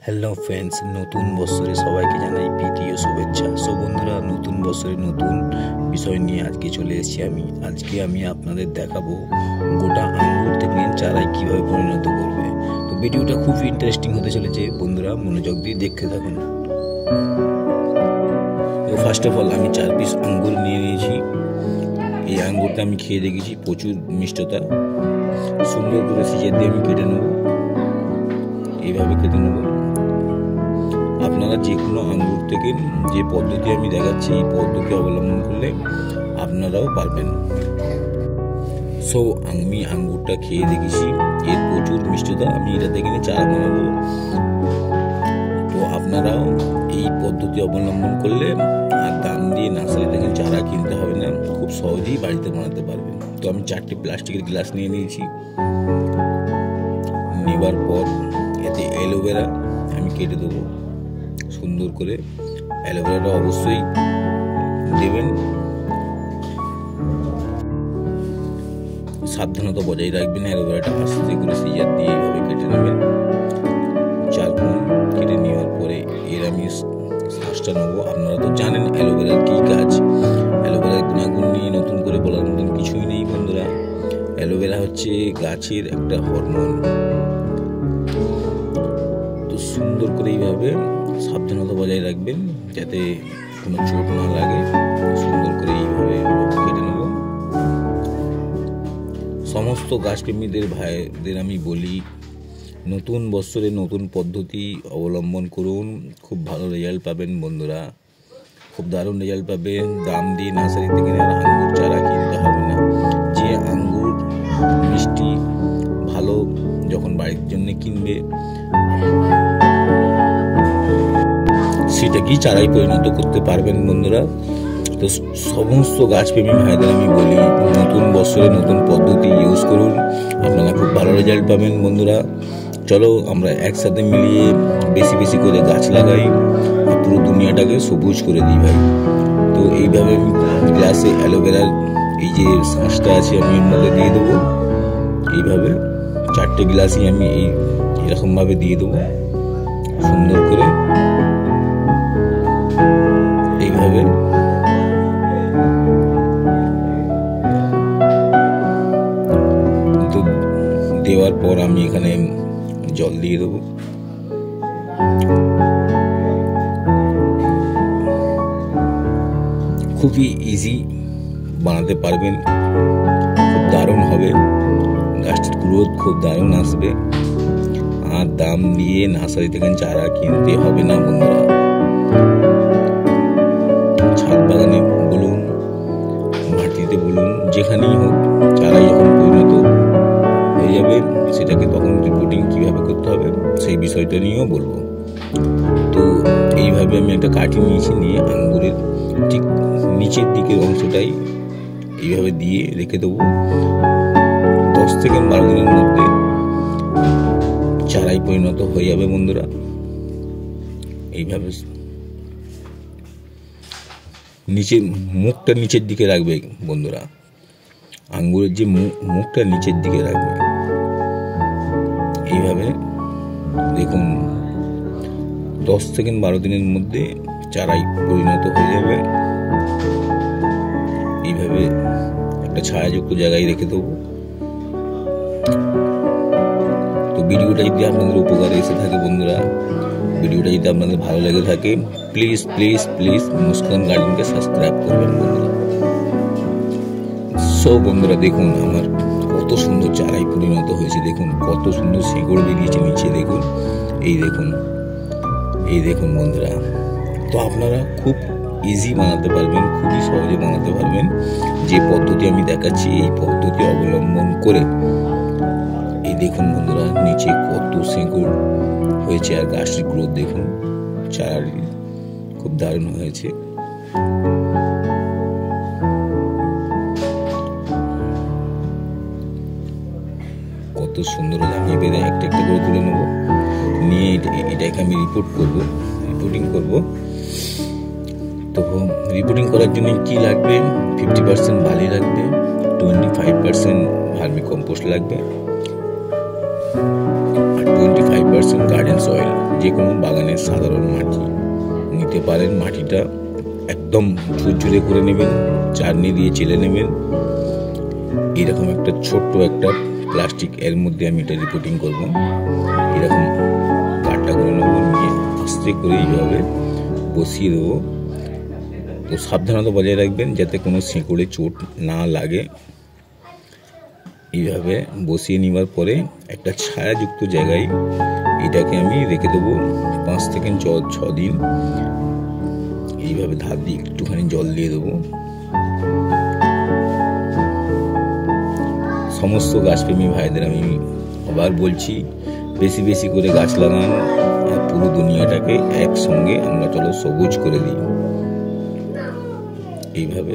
Hello friends, নতুন বছরে সবাইকে জানাই প্রীতি ও শুভেচ্ছা। সো বন্ধুরা, নতুন বছরে নতুন বিষয় নিয়ে আজকে চলে এসেছি আজকে আমি আপনাদের দেখাবো গোটা আঙ্গুর থেকে চারায় কিভাবে পরিণত করবে। তো ভিডিওটা খুব ইন্টারেস্টিং হতে চলেছে বন্ধুরা, মনোযোগ দিয়ে দেখতে থাকুন। তো ফার্স্ট অফ অল আমি 4 পিস আঙ্গুর নিয়ে নিয়েছি। এই আঙ্গুরটা আমি খেয়ে দেখেছি, প্রচুর মিষ্টতা। সুন্দর করে সিজার দিয়ে আমি কেটে নেব, এইভাবে কেটে নেব। আপনারা যে কোনো আঙ্গুর থেকে যে পদ্ধতি আমি দেখাচ্ছি এই পদ্ধতি অবলম্বন করলে আপনারাও পারবেন। সো আমি আঙ্গুরটা খেয়ে দেখেছি, এর প্রচুর মিষ্টতা। আমি এটা থেকে চারা বানাবো। তো আপনারাও এই পদ্ধতি অবলম্বন করলে আর দাম দিয়ে নার্সারি থেকে চারা কিনতে হবে না, খুব সহজেই বাড়িতে বানাতে পারবেন। তো আমি 4টি প্লাস্টিকের গ্লাস নিয়ে নিয়েছি। নেবার পর এতে অ্যালোভেরা আমি কেটে দেবো সুন্দর করে। অ্যালোভেরাটা অবশ্যই দেবেন, সাবধানতা বজায় রাখবেন। অ্যালোভেরাটা আস্তে করে সিজার দিয়ে এইভাবে কেটে নেবেন। 4 কোণ কেটে নেওয়ার পরে এর আমি শ্বাসটা নেবো। আপনারা তো জানেন অ্যালোভেরার কী কাজ। অ্যালোভেরার গুণাগুণ নিয়ে নতুন করে বলার মতন কিছুই নেই বন্ধুরা। অ্যালোভেরা হচ্ছে গাছের একটা হরমোন। তো সুন্দর করে এইভাবে সাবধানতা বজায় রাখবেন যাতে কোনো চোট না লাগে। সুন্দর করে এইভাবে কেটে নেব। সমস্ত গাছপ্রেমীদের ভাইদের আমি বলি, নতুন বছরে নতুন পদ্ধতি অবলম্বন করুন, খুব ভালো রেজাল্ট পাবেন বন্ধুরা, খুব দারুণ রেজাল্ট পাবেন। দাম দিয়ে নার্সারি থেকে আঙ্গুর চারা কিনতে হবে না। যে আঙ্গুর মিষ্টি ভালো যখন বাড়ির জন্য কিনবে সেটাকেই চারাই পরিণত করতে পারবেন বন্ধুরা। তো সমস্ত গাছপ্রেমী ভাইদের আমি বলি, নতুন বছরে নতুন পদ্ধতি ইউজ করুন, আপনারা খুব ভালো রেজাল্ট পাবেন বন্ধুরা। চলো আমরা একসাথে মিলিয়ে বেশি বেশি করে গাছ লাগাই, পুরো দুনিয়াটাকে সবুজ করে দিই ভাই। তো এইভাবে আমি গ্লাসে অ্যালোভেরার এই যে শ্বাসটা আছে আমি এর মধ্যে দিয়ে দেবো। এইভাবে 4টে গ্লাসই আমি এরকমভাবে দিয়ে দেবো সুন্দর করে এইভাবে। তো দেওয়ার পর আমি এখানে জল দিয়ে দেবো। খুবই ইজি বানাতে পারবেন, খুব দারুণ হবে। গাছটির গ্রোথ খুব দারুণ আসবে। আর দাম দিয়ে নার্সারি থেকে চারা কিনতে হবে না বন্ধুরা। ছাদ বাগানে বলুন, মাটিতে বলুন, যেখানেই হোক চারা যখন পরিণত হয়ে যাবে সেটাকে তখন রিপোর্টিং কীভাবে করতে হবে সেই বিষয়টা নিয়েও বলবো। তো এইভাবে আমি একটা কাঠি নিয়েছি, নিয়ে আঙ্গুরের ঠিক নিচের দিকের অংশটাই এইভাবে দিয়ে রেখে দেবো। 10 থেকে 12 দিনের মধ্যে চারাই পরিণত হয়ে যাবে বন্ধুরা। এইভাবে নিচের মুখটা নিচের দিকে রাখবে বন্ধুরা, আঙ্গুরের যে মুখটা নিচের দিকে রাখবে। এইভাবে দেখুন 10 থেকে 12 দিনের মধ্যে চারাই পরিণত হয়ে যাবে। এইভাবে একটা ছায়াযুক্ত জায়গায় রেখে দেবো। তো ভিডিওটা যদি আপনাদের উপকারে এসে থাকে বন্ধুরা, ভিডিওটা যদি আপনাদের ভালো লেগে থাকে, প্লিজ প্লিজ প্লিজ মুস্কান গার্ডেনকে সাবস্ক্রাইব করবেন বন্ধুরা। সো বন্ধুরা দেখুন আমার কত সুন্দর চারাই পরিণত হয়েছে। দেখুন কত সুন্দর শিকড় বেরিয়েছে নিচে। দেখুন এই দেখুন বন্ধুরা। তো আপনারা খুব ইজি বানাতে পারবেন, খুবই সহজে বানাতে পারবেন। যে পদ্ধতি আমি দেখাচ্ছি এই পদ্ধতি অবলম্বন করে এই দেখুন বন্ধুরা নিচে কত শিকড় হয়েছে। আর গাছটির গ্রোথ দেখুন, চারার খুব দারুণ হয়েছে। কত সুন্দর আমি এবারে একটা একটা করে তুলে নেবো, নিয়ে এটাকে আমি রিপোর্টিং করব। তো রিপোর্টিং করার জন্য কি লাগবে? 50% বালি লাগবে, 25% ভার্মি কম্পোস্ট লাগবে, আর 25% গার্ডেন সয়েল। যে কোনো বাগানের সাধারণ মাটি নিতে পারেন। মাটিটা একদম ঝুরঝুরে করে নেবেন, চাটনি দিয়ে চেলে নেবেন। এরকম একটা ছোট্ট একটা প্লাস্টিক, এর মধ্যে আমি এটা রিপোর্টিং করব। এরকম গাঢ়টা করে নেবো, নিয়ে আস্তে করে এইভাবে বসিয়ে দেবো। তো সাবধানতা বজায় রাখবেন যাতে কোনো শেকড়ে চোট না লাগে। এইভাবে বসিয়ে নেওয়ার পরে একটা ছায়াযুক্ত জায়গায় এটাকে আমি রেখে দেবো 5 থেকে 6 দিন। এইভাবে ধার দিয়ে একটুখানি জল দিয়ে দেবো। সমস্ত গাছপ্রেমী ভাইদের আমি আবার বলছি, বেশি বেশি করে গাছ লাগান, আর পুরো দুনিয়াটাকে একসঙ্গে আমরা চলো সবুজ করে দিই। এইভাবে